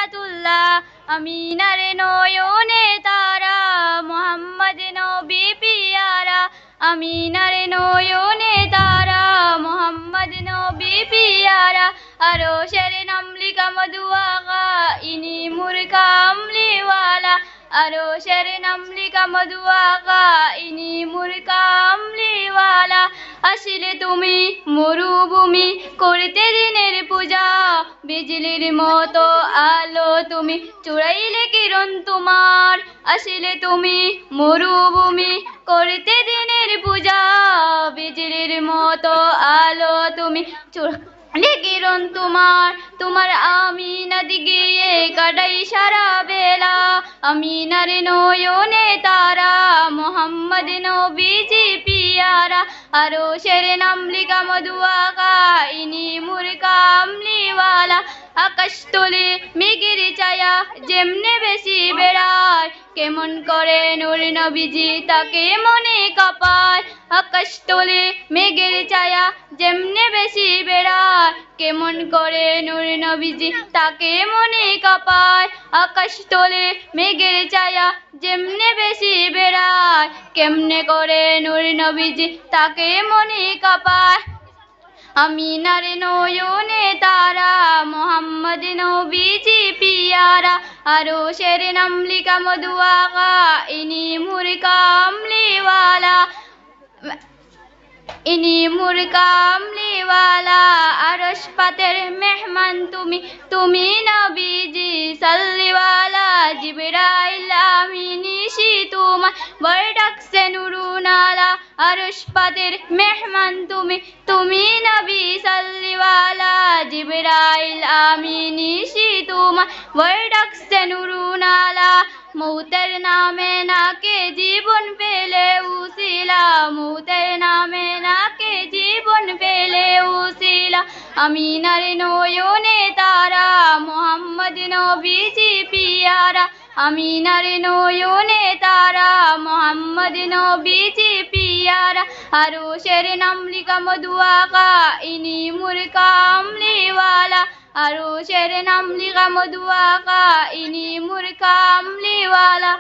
রহমাতুল্লাহ আমিনার নয়নে তারা মোহাম্মদ নবী পিয়ারা আমিনার নয়নে তারা মোহাম্মদ নবী পিয়ারা আরশের নামলিকা মধু আগা ইনি মুর কামলিওয়ালা আরশের নামলিকা মধু আগা ইনি মুর কামলিওয়ালা আসিলে তুমি মরুভূমি করতে দিনের পূজা বিজলির মতো আলো তুমি চুড়াইলে কিরণ তোমার আসিলে তুমি মরুভূমি করতে দিনের পূজা বিজলির মতো আলো তুমি চুড়াইলে কিরণ তোমার তোমার আমিনাত গিয়ে কাটাই সারা বেলা আমিনার নয়নে তারা মোহাম্মদ নবীজি পিয়ারা আরশের নামলিকা মধু আগা ইনি মুর কামলিওয়ালা আকাশ তলে মেঘের ছায়া যেমনে বেশি বেড়ায় কেমন করে নূর নবীজি তাকে মনে কাঁপায় আকাশ তলে মেঘের ছায়া যেমনে বেশি বেড়ায় কেমন করে নূর নবীজি তাকে মনে কাঁপায় আকাশ তলে মেঘের ছায়া যেমনে বেশি বেড়ায় কেমনে করে নূর নবীজি তাকে মনে কাঁপায় আমিনার নয়নে তারা মোহাম্মদ নবীজি পিয়ারা আরশের নামলিকা মধু আগা ইনি মুর কামলিওয়ালা ইনি মুর কামলিওয়ালা আরশ পাতের মেহমান তুমি তুমি নবীজি সাল্লিওয়ালা জিবরাইল আমিন এসে তোমার বর ডাকছে নুরুনালা আরশ পাতের মেহমান তুমি তুমি নবী সাল্লিওয়ালা জিবরাইল আমিন এসে তোমার বর ডাকছে নুরুনালা মৌতের নামে নাকে জীবন পেলে উসিলা মৌতের নামে নাকে জীবন পেলে উসিলা আমিনার নয়নে তারা মোহাম্মদ নবীজি পিয়ারা আমিনার নয়নে তারা মোহাম্মদ নবীজি পিয়ারা আরশের নামলিকা মধু আগা ইনি মুর কামলিওয়ালা আরশের নামলিকা মধু আগা ইনি মুর কামলিওয়ালা।